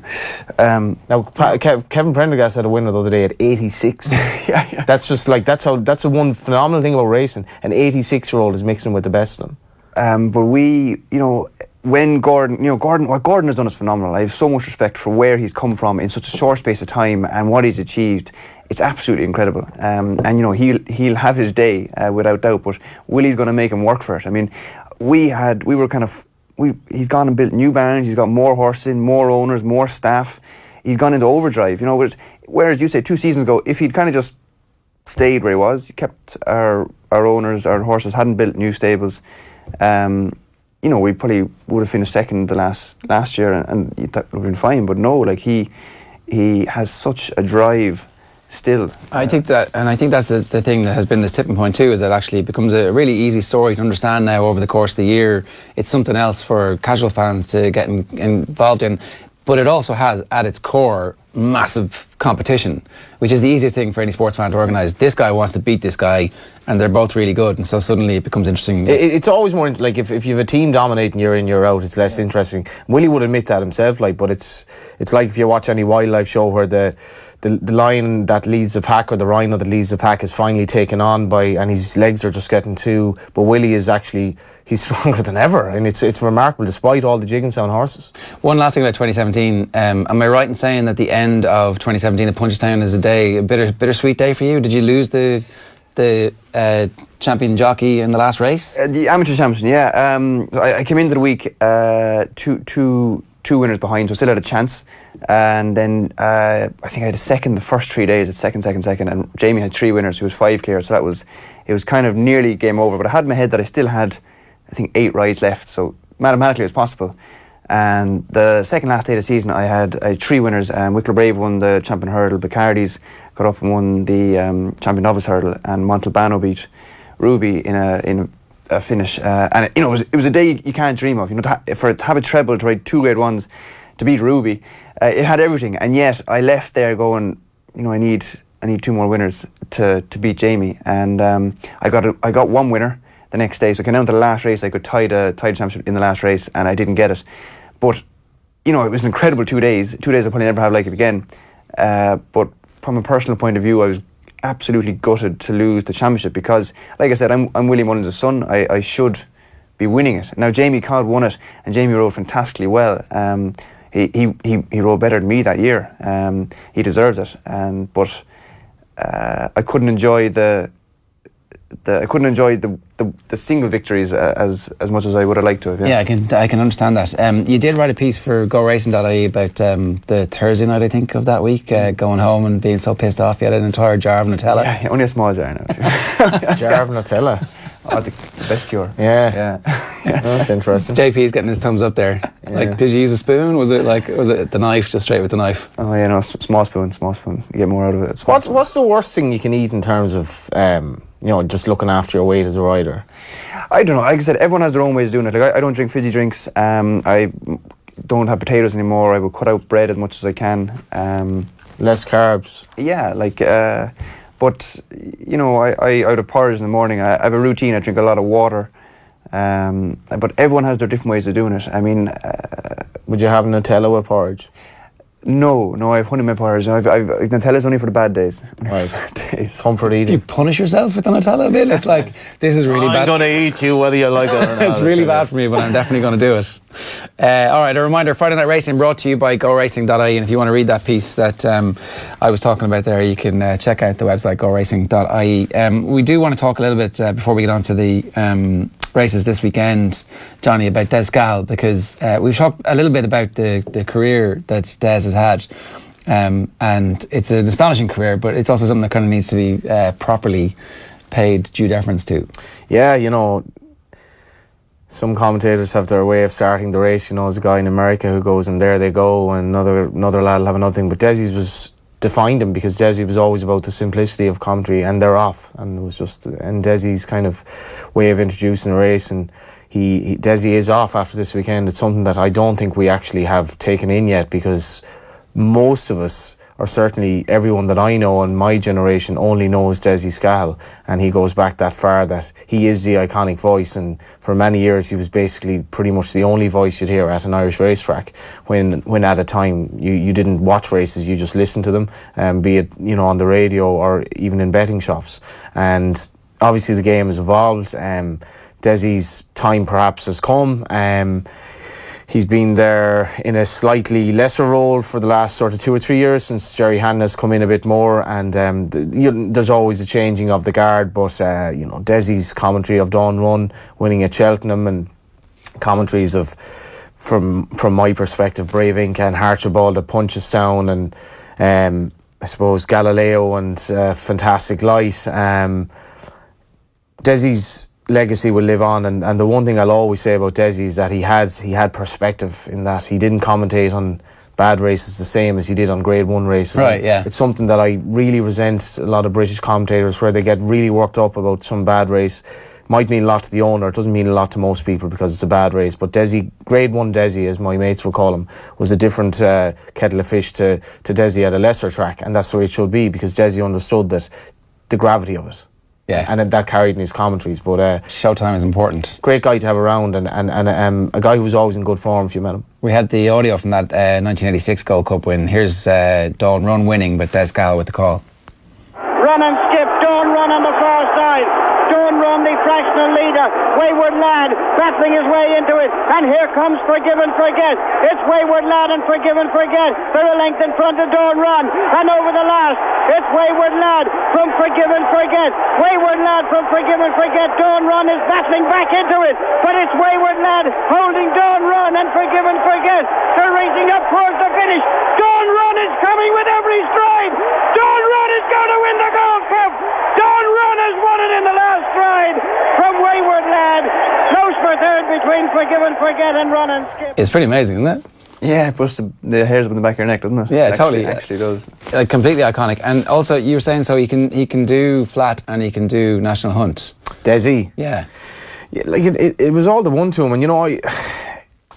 Now, Kevin Prendergast had a winner the other day at 86. Yeah. That's just like, that's the one phenomenal thing about racing. An 86-year-old is mixing with the best of them. But we, you know, when Gordon, what Gordon has done is phenomenal. I have so much respect for where he's come from in such a short space of time and what he's achieved. It's absolutely incredible. And you know, he'll have his day without doubt. But Willie's going to make him work for it. I mean, he's gone and built new barns. He's got more horses in, more owners, more staff. He's gone into overdrive. You know, whereas you say 2 seasons ago, if he'd kind of just stayed where he was, kept our owners, our horses, hadn't built new stables, you know, we probably would have finished second the last year, and that would have been fine. But no, like he has such a drive still. I think that's the thing that has been this tipping point too, is that actually it becomes a really easy story to understand now over the course of the year. It's something else for casual fans to get involved in, but it also has at its core massive competition, which is the easiest thing for any sports fan to organise. This guy wants to beat this guy, and they're both really good, and so suddenly it becomes interesting. It's always more like if you have a team dominating year in, year out, it's less interesting. Willie would admit that himself, like, but it's like if you watch any wildlife show where the lion that leads the pack or the rhino that leads the pack is finally taken on by, and his legs are just getting too, but Willie is actually, he's stronger than ever, and it's remarkable despite all the Jigginstown horses. One last thing about 2017, am I right in saying that the end of 2017 at Punchestown is a bittersweet day for you? Did you lose the champion jockey in the last race? The amateur champion, yeah. I came into the week two winners behind, so I still had a chance. And then I think I had a second the first 3 days, at second, and Jamie had 3 winners, who was 5 clear, so it was kind of nearly game over. But I had in my head that I still had, I think, 8 rides left, so mathematically it was possible. And the second last day of the season, I had 3 winners. Wicklow Brave won the champion hurdle, Bacardi's got up and won the champion novice hurdle, and Montalbano beat Ruby in a finish. And it was a day you can't dream of. You know, to have a treble, to ride 2 Grade 1s, to beat Ruby, it had everything. And yet I left there going, you know, I need 2 more winners to beat Jamie. And I got 1 winner the next day, so I came down to the last race. I could tie the championship in the last race, and I didn't get it. But you know, it was an incredible 2 days. 2 days I'll probably never have like it again. But from a personal point of view, I was absolutely gutted to lose the championship, because, like I said, I'm Willie Mullins' son. I should be winning it. Now Jamie Codd won it, and Jamie rode fantastically well. He rode better than me that year. He deserved it. But I couldn't enjoy the single victories as much as I would have liked to have. Yeah, I can understand that. You did write a piece for GoRacing.ie about the Thursday night, I think, of that week, going home and being so pissed off. You had an entire jar of Nutella. Yeah, only a small jar now. Jar of Nutella. Oh, the best cure. Yeah. Yeah. Oh, that's interesting. JP's getting his thumbs up there. Like, did you use a spoon? Was it the knife, just straight with the knife? Oh yeah, no, small spoon. You get more out of it. What's the worst thing you can eat in terms of just looking after your weight as a rider? I don't know. Like I said, everyone has their own ways of doing it. Like I don't drink fizzy drinks. I don't have potatoes anymore. I will cut out bread as much as I can. Less carbs. Yeah, but I would have porridge in the morning. I have a routine. I drink a lot of water. But everyone has their different ways of doing it. I mean, would you have Nutella with porridge? No, I have honey in my porridge. Nutella's only for the bad days. Right. Comfort eating. You punish yourself with the Nutella, Bill? It's like, this is really bad. I'm going to eat you whether you like it or not. It's really bad for me, but I'm definitely going to do it. All right, a reminder, Friday Night Racing brought to you by GoRacing.ie, and if you want to read that piece that I was talking about there, you can check out the website GoRacing.ie. We do want to talk a little bit, before we get on to the races this weekend, Johnny, about Des Gal, because we've talked a little bit about the career that Des has had, and it's an astonishing career, but it's also something that kind of needs to be properly paid due deference to. Yeah, some commentators have their way of starting the race. There's a guy in America who goes, and there they go, and another lad will have another thing. But Desi's was defined him, because Desi was always about the simplicity of commentary, and they're off, and it was just, and Desi's kind of way of introducing the race, and Desi is off after this weekend. It's something that I don't think we actually have taken in yet, because most of us, or certainly everyone that I know in my generation, only knows Desi Scahill, and he goes back that far that he is the iconic voice, and for many years he was basically pretty much the only voice you'd hear at an Irish racetrack, when at a time you didn't watch races, you just listened to them, be it on the radio or even in betting shops. And obviously the game has evolved. Desi's time perhaps has come. He's been there in a slightly lesser role for the last sort of 2 or 3 years, since Jerry Hannon has come in a bit more, and there's always a changing of the guard, but Desi's commentary of Dawn Run winning at Cheltenham, and commentaries of, from my perspective, Brave Inca and Archibald at Punchestown, and I suppose Galileo and Fantastic Light. Desi's legacy will live on, and the one thing I'll always say about Desi is that he had perspective, in that he didn't commentate on bad races the same as he did on Grade 1 races. Right, yeah. It's something that I really resent, a lot of British commentators, where they get really worked up about some bad race. Might mean a lot to the owner, it doesn't mean a lot to most people because it's a bad race, but Desi, Grade 1 Desi, as my mates would call him, was a different kettle of fish to Desi at a lesser track, and that's the way it should be, because Desi understood that the gravity of it. Yeah. And that carried in his commentaries. But showtime is important. Great guy to have around, and a guy who was always in good form if you met him. We had the audio from that 1986 Gold Cup win. Here's Dawn Run winning, but Des Gal with the call. Run and skip, Dawn Run on the far side. Dawn Run, the fractional leader. Wayward Lad battling his way into it, and here comes Forgive and Forget. It's Wayward Lad and Forgive and Forget. They're a length in front of Dawn Run, and over the last, it's Wayward Lad from Forgive and Forget. Wayward Lad from Forgive and Forget. Dawn Run is battling back into it, but it's Wayward Lad holding Dawn Run and Forgive and Forget. They're racing up towards the finish. Dawn Run is coming with every stride. Dawn Run is going to win the Gold Cup. Dawn Run has won it in the last stride from Wayward Lad. Close for third between Forgive and Forget and Run and Skip. It's pretty amazing, isn't it? Yeah, it puts the hairs up in the back of your neck, doesn't it? Yeah, actually, totally. Actually does. Completely iconic. And also, you were saying, so he can do flat and he can do National Hunt. Desi. Yeah. Like it was all the one to him, and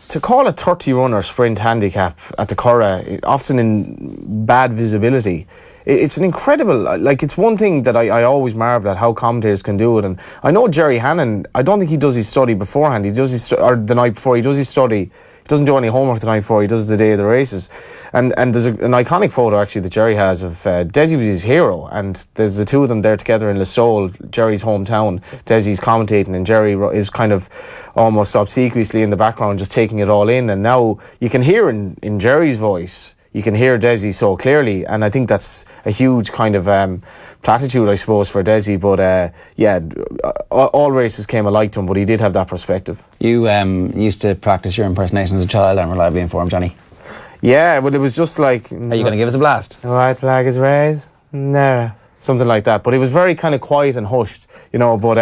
to call a 30 runner sprint handicap at the Curragh, often in bad visibility, it's an incredible, like, it's one thing that I always marvel at, how commentators can do it. And I know Jerry Hannon, I don't think he does his study beforehand, he does his or the night before, he does his study. He doesn't do any homework the night before, he does the day of the races. And there's an iconic photo actually that Jerry has of Desi was his hero, and there's the two of them there together in Listowel, Jerry's hometown. Desi's commentating and Jerry is kind of almost obsequiously in the background just taking it all in. And now you can hear in Jerry's voice, you can hear Desi so clearly, and I think that's a huge kind of platitude, I suppose, for Desi. But all races came alike to him, but he did have that perspective. You used to practice your impersonation as a child, I'm reliably informed, Johnny. Yeah, well, it was just like... Are you going to give us a blast? The white flag is raised. There. something like that. But it was very kind of quiet and hushed, you know. But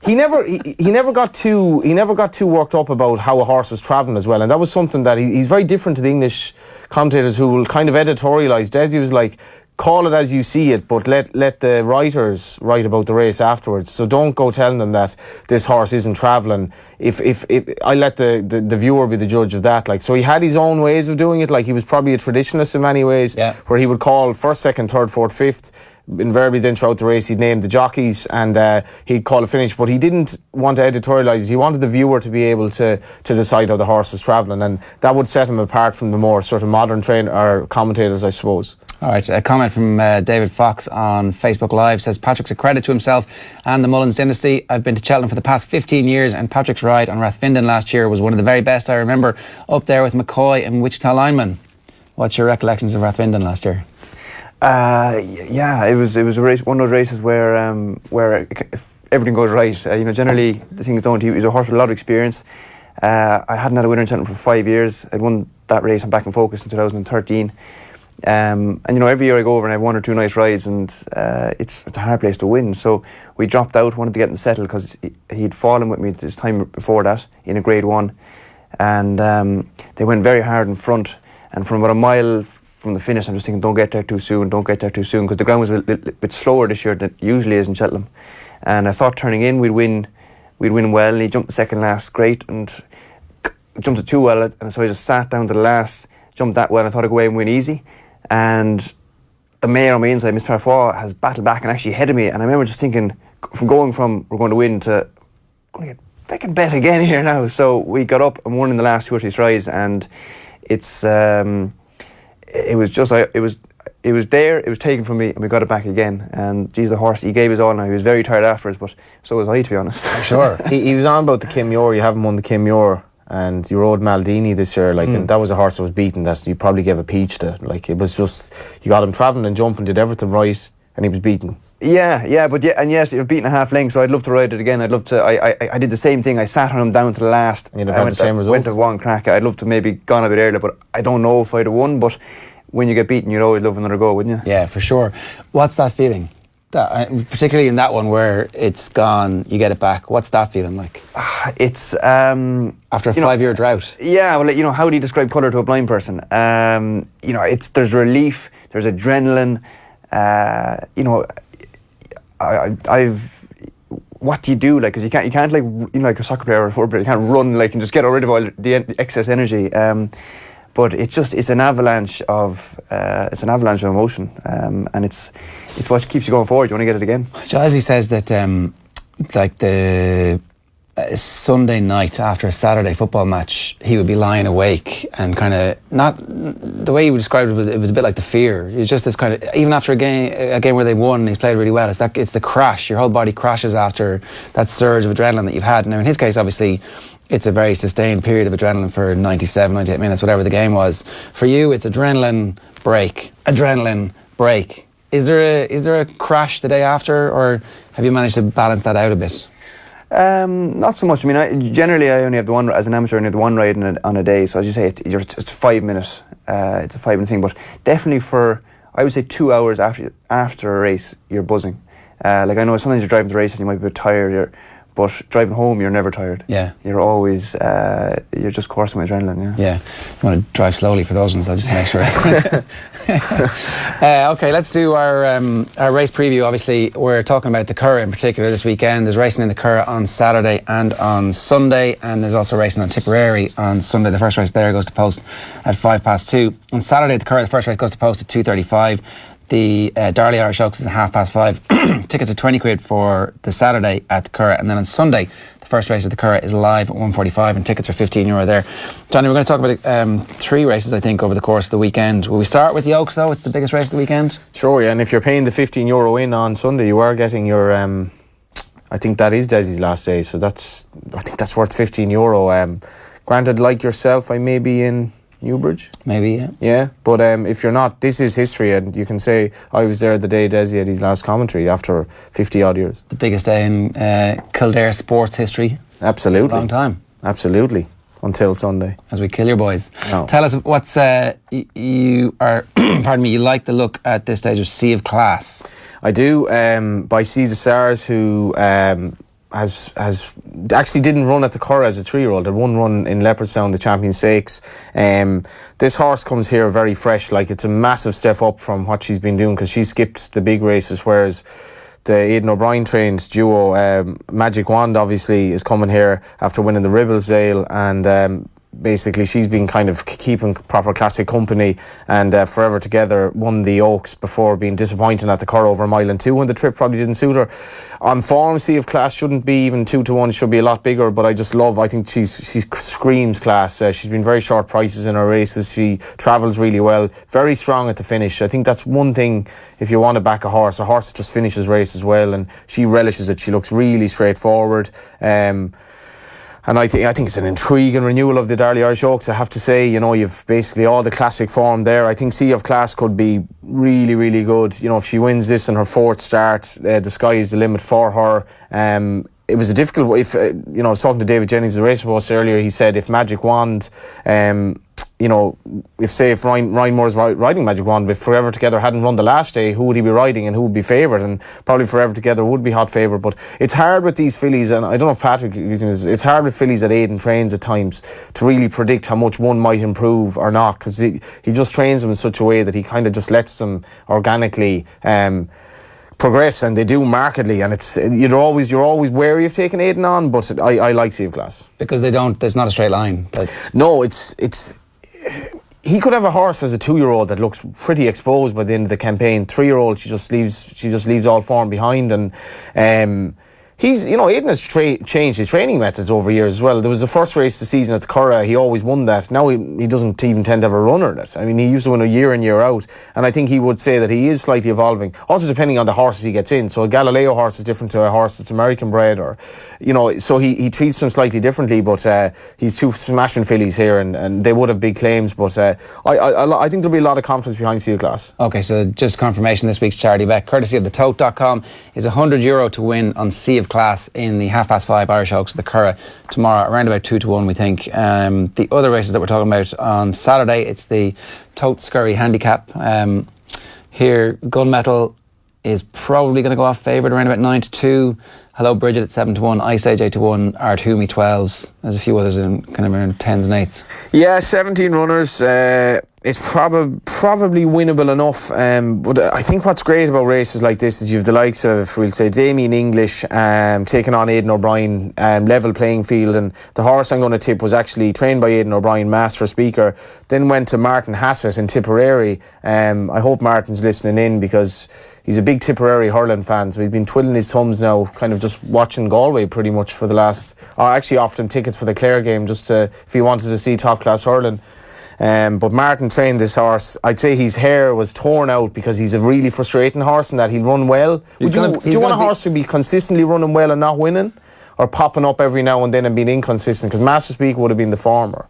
he never got too worked up about how a horse was travelling as well, and that was something that he's very different to the English commentators who will kind of editorialise. Desi was like, call it as you see it, but let the writers write about the race afterwards. So don't go telling them that this horse isn't travelling. If I let the viewer be the judge of that. Like, so he had his own ways of doing it. Like, he was probably a traditionalist in many ways, where he would call first, second, third, fourth, fifth. Invariably then throughout the race he'd name the jockeys and he'd call a finish, but he didn't want to editorialise it. He wanted the viewer to be able to decide how the horse was travelling, and that would set him apart from the more sort of modern trainer or commentators, I suppose. Alright, a comment from David Fox on Facebook Live says, Patrick's a credit to himself and the Mullins dynasty. I've been to Cheltenham for the past 15 years and Patrick's ride on Rathfinden last year was one of the very best I remember, up there with McCoy and Wichita lineman. What's your recollections of Rathfinden last year? Yeah, it was a race, one of those races where everything goes right. Generally the things don't. He was a horse with a lot of experience. I hadn't had a winner in Cheltenham for 5 years. I'd won that race on Back and Focus in 2013. And every year I go over and I have 1 or 2 nice rides, and it's a hard place to win. So we dropped out, wanted to get him settled because he'd fallen with me this time before that in a Grade 1, and they went very hard in front. And from about a mile from the finish, I'm just thinking, don't get there too soon, because the ground was a little bit slower this year than it usually is in Cheltenham. And I thought turning in we'd win well, and he jumped the second last great and jumped it too well, and so I just sat down to the last, jumped that well, and I thought I'd go away and win easy. And the mare on my inside, Miss Parfois, has battled back and actually ahead of me, and I remember just thinking, from we're going to win to I'm going to get back and bet again here now. So we got up and won in the last 2 or 3 strides, and it was there, it was taken from me, and we got it back again. And geez, the horse, he gave his all now. He was very tired afterwards, but so was I, to be honest. Sure. he was on about the Kim Muir. You haven't won the Kim Muir, and you rode Maldini this year, and that was a horse that was beaten that you probably gave a peach to. Like, it was just, you got him travelling and jumping, did everything right, and he was beaten. Yes, he was beaten a half length, so I'd love to ride it again. I'd love to. I did the same thing. I sat on him down to the last. You'd have had the same result. Went to one crack. I'd love to maybe gone a bit earlier, but I don't know if I'd have won. But when you get beaten, you'd always love another go, wouldn't you? Yeah, for sure. What's that feeling? Particularly in that one where it's gone, you get it back. What's that feeling like? It's after a 5-year drought. Yeah, well, how do you describe colour to a blind person? There's relief, there's adrenaline. What do you do? Like, because you can't like a soccer player or a football player, you can't run and just get rid of all the excess energy. But it's an avalanche of emotion, and it's what keeps you going forward. You want to get it again. Jazzy says that the Sunday night after a Saturday football match, he would be lying awake and kind of, not the way he would describe it, it was a bit like the fear. It was just this kind of, even after a game where they won and he's played really well, it's the crash. Your whole body crashes after that surge of adrenaline that you've had. Now in his case, obviously, it's a very sustained period of adrenaline for 97, 98 minutes, whatever the game was. For you, it's adrenaline break. Is there a crash the day after, or have you managed to balance that out a bit? Not so much. I mean, generally I only have the one, as an amateur, I only have the one ride on a day. So as you say, it's a 5 minute. It's a 5 minute thing. But definitely I would say 2 hours after a race, you're buzzing. I know sometimes you're driving the races, you might be a bit tired. But driving home, you're never tired. Yeah. You're always, you're just coursing with adrenaline, yeah. You want to drive slowly for those ones, I'll just make sure. Okay, let's do our race preview. Obviously, we're talking about the Curragh in particular this weekend. There's racing in the Curragh on Saturday and on Sunday, and there's also racing on Tipperary on Sunday. The first race there goes to post at 2:05. On Saturday at the Curragh, the first race goes to post at 2:35. The Darley Irish Oaks is at 5:30. Tickets are £20 for the Saturday at the Curragh, and then on Sunday the first race at the Curragh is live at 1:45, and tickets are €15 there. Johnny, we're going to talk about 3 races, I think, over the course of the weekend. Will we start with the Oaks, though? It's the biggest race of the weekend. Sure, yeah, and if you're paying the €15 in on Sunday, you are getting your I think that is Desi's last day, so I think that's worth €15. Granted, like yourself, I may be in Newbridge. Maybe, yeah. Yeah, but if you're not, this is history, and you can say, I was there the day Desi had his last commentary after 50 odd years. The biggest day in Kildare sports history. Absolutely. Long time. Absolutely. until Sunday. As we kill your boys. No. Tell us what's you are. Pardon me. You like the look at this stage of Sea of Class? I do. By Caesar Sars, who has actually didn't run at the Curragh as a 3-year-old. Had one run in Leopardstown, the Champion Stakes. This horse comes here very fresh. Like, it's a massive step up from what she's been doing, because she skipped the big races, whereas the Aidan O'Brien trained duo, Magic Wand, obviously is coming here after winning the Ribblesdale, and basically she's been kind of keeping proper classic company, and Forever Together won the Oaks before being disappointing at the Curragh over a mile and 2 when the trip probably didn't suit her. On form, Sea of Class shouldn't be even 2-1, it should be a lot bigger, but I think she screams class. She's been very short prices in her races, she travels really well, very strong at the finish. I think that's one thing, if you want to back a horse that just finishes races well, and she relishes it. She looks really straightforward. And I think it's an intriguing renewal of the Darley Irish Oaks. I have to say, you've basically all the classic form there. I think Sea of Class could be really, really good. If she wins this in her 4th start, the sky is the limit for her. It was a difficult. I was talking to David Jennings, the race boss, earlier. He said if Magic Wand, if Ryan Moore's riding Magic Wand, if Forever Together hadn't run the last day, who would he be riding and who would be favoured? And probably Forever Together would be hot favourite. But it's hard with these fillies, and I don't know if Patrick is using this. It's hard with fillies that Aidan trains at times to really predict how much one might improve or not, because he just trains them in such a way that he kind of just lets them organically progress, and they do markedly, and you're always wary of taking Aidan on, but I like Sea of Class. Because there's not a straight line. No, he could have a horse as a 2-year-old that looks pretty exposed by the end of the campaign. 3-year-old, she just leaves all form behind, and Aidan has changed his training methods over years as well. There was the first race of the season at the Curragh, he always won that. Now he doesn't even tend to have a runner in it. I mean, he used to win a year in, year out, and I think he would say that he is slightly evolving. Also depending on the horses he gets in. So a Galileo horse is different to a horse that's American bred, or so he treats them slightly differently. But he's 2 smashing fillies here, and they would have big claims. But I think there'll be a lot of confidence behind Sea of Class. Okay, so just confirmation: this week's charity bet, courtesy of thetote.com, is €100 to win on Sea of Class in the 5:30 Irish Oaks at the Curragh tomorrow, around about 2-1, we think. The other races that we're talking about on Saturday, it's the Tote Scurry Handicap. Here, Gunmetal is probably going to go off favourite around about 9-2. Hello Bridget at 7-1, Ice Age 8-1, Artumi 12s. There's a few others in kind of around 10s and 8s. Yeah, 17 runners. It's probably winnable enough. But I think what's great about races like this is you've the likes of, we'll say, Damien English taking on Aidan O'Brien, level playing field. And the horse I'm going to tip was actually trained by Aidan O'Brien, master speaker, then went to Martin Hassett in Tipperary. I hope Martin's listening in, because he's a big Tipperary hurling fan, so he's been twiddling his thumbs now, kind of just watching Galway pretty much for the last... I actually offered him tickets for the Clare game, just if he wanted to see top-class hurling. But Martin trained this horse. I'd say his hair was torn out because he's a really frustrating horse and that he'll run well. Do you want a horse to be consistently running well and not winning? Or popping up every now and then and being inconsistent? Because Master Speak would have been the former.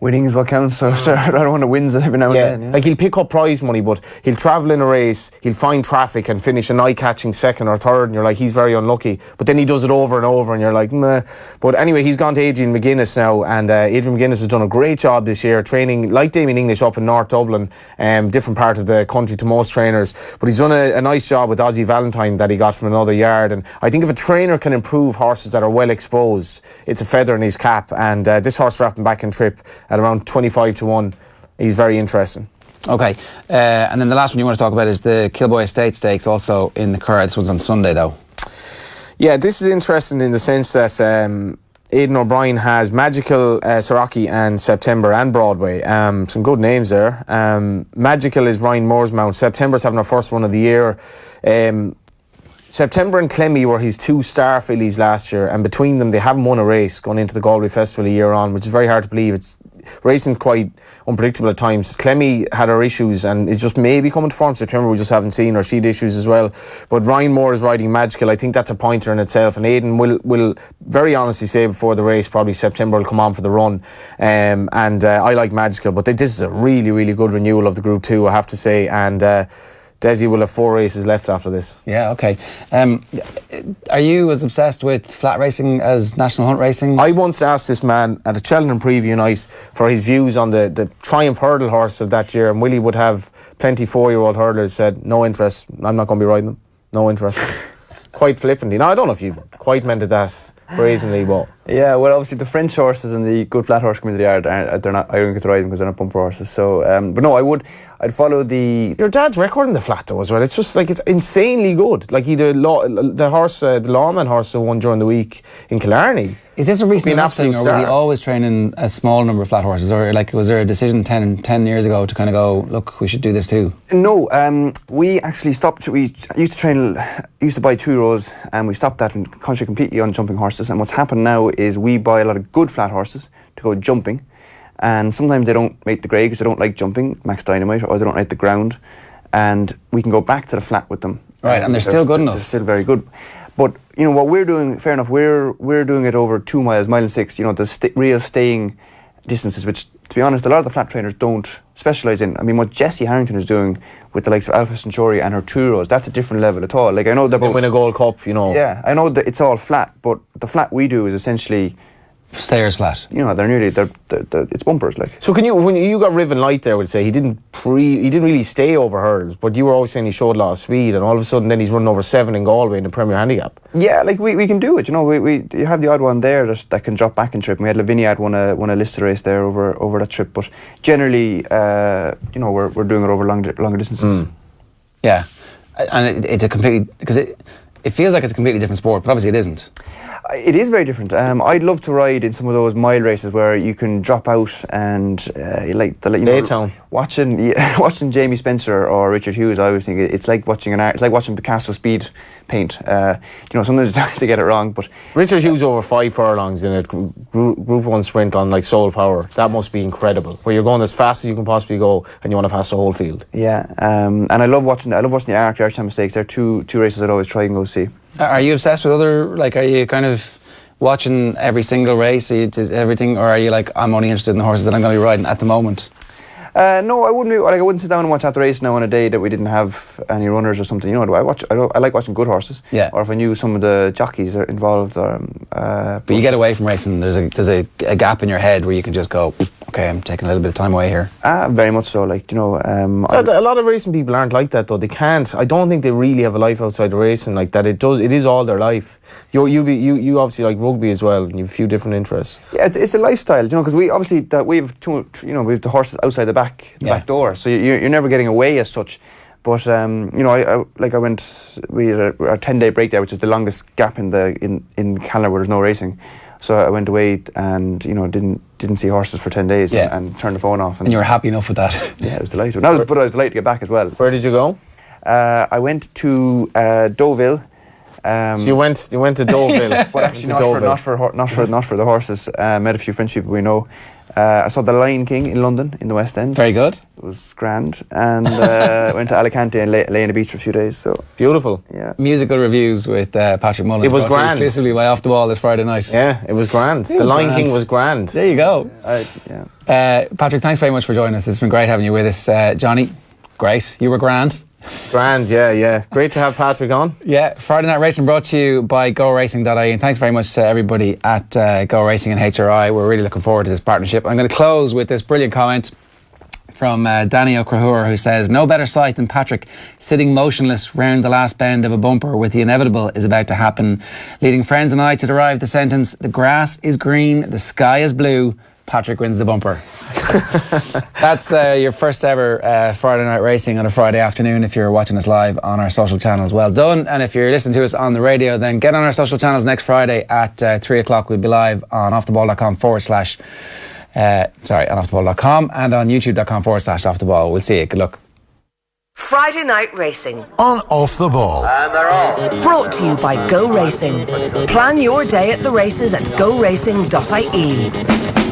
Winning is what counts, so I don't want to win every now and then. Yeah. Like, he'll pick up prize money, but he'll travel in a race, he'll find traffic and finish an eye-catching 2nd or 3rd, and you're like, he's very unlucky. But then he does it over and over, and you're like, meh. But anyway, he's gone to Adrian McGuinness now, and Adrian McGuinness has done a great job this year, training like Damien English up in North Dublin, different part of the country to most trainers. But he's done a nice job with Ozzie Valentine that he got from another yard. And I think if a trainer can improve horses that are well exposed, it's a feather in his cap. And this horse dropped him back in trip at around 25-1. He's very interesting. Okay, and then the last one you want to talk about is the Kilboy Estate Stakes, also in the Curragh. This one's on Sunday, though. Yeah, this is interesting in the sense that Aidan O'Brien has Magical, Soraki and September and Broadway. Some good names there. Magical is Ryan Moore's mount. September's having her first run of the year. September and Clemmy were his 2 star fillies last year, and between them they haven't won a race going into the Galway Festival a year on, which is very hard to believe. Racing's quite unpredictable at times. Clemmy had her issues and is just maybe coming to form. September we just haven't seen her. She'd issues as well. But Ryan Moore is riding Magical. I think that's a pointer in itself, and Aidan will very honestly say before the race probably September will come on for the run. I like Magical, but this is a really, really good renewal of the Group 2, I have to say. And Desi will have 4 races left after this. Yeah, okay. Are you as obsessed with flat racing as National Hunt Racing? I once asked this man at a Cheltenham preview night for his views on the Triumph hurdle horse of that year, and Willie would have plenty 4-year-old hurdlers, said, no interest, I'm not going to be riding them. No interest. Quite flippantly. Now, I don't know if you quite meant it that brazenly, but... Yeah, well, obviously the French horses and the good flat horse community they're not. I don't get to ride them because they're not bumper horses. So, but no, I'd follow the. Your dad's record in the flat though as well. It's just like it's insanely good. Like the lawman horse that won during the week in Killarney. Is this a recent an thing, or was he star. always training a small number of flat horses, or like was there a decision 10 years ago to kind of go, look, we should do this too? No, we actually stopped. We used to buy 2-year-olds, and we stopped that and concentrate completely on jumping horses. And what's happened now is we buy a lot of good flat horses to go jumping, and sometimes they don't make the grade because they don't like jumping, Max Dynamite, or they don't like the ground, and we can go back to the flat with them. Right, and they're still good enough. They're still very good. But you know what we're doing, fair enough. We're doing it over 2 miles, mile and 6. You know, the real staying distances, which to be honest, a lot of the flat trainers don't specialise in. I mean, what Jessie Harrington is doing with the likes of Alpha Centauri and her 2-year-olds, that's a different level at all. Like I know they're both win a Gold Cup, you know. Yeah, I know that it's all flat, but the flat we do is essentially. Stayers flat. You know, they're it's bumpers like. So when you got Riven Light there, would say he didn't really stay over hurdles, but you were always saying he showed a lot of speed, and all of a sudden then he's running over 7 in Galway in the Premier Handicap. Yeah, like we can do it. You know, you have the odd one there that can drop back and trip. And we had Lavinia won a Lister race there over that trip, but generally, you know, we're doing it over longer distances. Yeah, and it's a completely because it feels like it's a completely different sport, but obviously it isn't. It is very different. I'd love to ride in some of those mile races where you can drop out and watching Jamie Spencer or Richard Hughes. I always think it's like watching Picasso speed paint. You know, sometimes they get it wrong, but Richard Hughes over 5 furlongs in a Group 1 sprint on like Soul Power. That must be incredible. Where you're going as fast as you can possibly go, and you want to pass the whole field. Yeah, and I love watching the Archtown Stakes. They're two races I'd always try and go see. Are you obsessed with are you kind of watching every single race, everything, or are you like, I'm only interested in the horses that I'm going to be riding at the moment? No, I wouldn't. I wouldn't sit down and watch after race now on a day that we didn't have any runners or something. You know, I like watching good horses. Yeah. Or if I knew some of the jockeys are involved. But you get away from racing. There's a gap in your head where you can just go, okay, I'm taking a little bit of time away here. Very much so. Like, you know, a lot of racing people aren't like that though. They can't. I don't think they really have a life outside of racing like that. It is all their life. You obviously like rugby as well, and you have a few different interests. Yeah, it's a lifestyle, you know, because we have the horses outside the back door, so you're never getting away as such. But you know, we had a 10-day break there, which is the longest gap in Canada where there's no racing. So I went away and, you know, didn't see horses for 10 days and turned the phone off. And you were happy enough with that? Yeah, I was delighted. But I was delighted to get back as well. Where did you go? I went to Deauville. So you went to Deauville, but actually not for the horses. Met a few French people we know. I saw The Lion King in London in the West End. Very good. It was grand, and went to Alicante and lay on the beach for a few days. So beautiful. Yeah. Musical reviews with Patrick Mullins. It was grand. Exclusively by Off the Ball this Friday night. Yeah, it was grand. The Lion King was grand. There you go. Patrick, thanks very much for joining us. It's been great having you with us, Johnny. Great. You were grand. Grand, yeah. Great to have Patrick on. Yeah, Friday Night Racing brought to you by GoRacing.ie, and thanks very much to everybody at Go Racing and HRI. We're really looking forward to this partnership. I'm going to close with this brilliant comment from Danny O'Crahur, who says, no better sight than Patrick sitting motionless round the last bend of a bumper with the inevitable is about to happen, leading friends and I to derive the sentence, the grass is green, the sky is blue, Patrick wins the bumper. That's your first ever Friday Night Racing on a Friday afternoon if you're watching us live on our social channels. Well done. And if you're listening to us on the radio, then get on our social channels next Friday at 3 o'clock. We'll be live on offtheball.com on offtheball.com and on youtube.com/offtheball. We'll see you. Good luck. Friday Night Racing on Off the Ball. And they're off. Brought to you by Go Racing. Plan your day at the races at goracing.ie.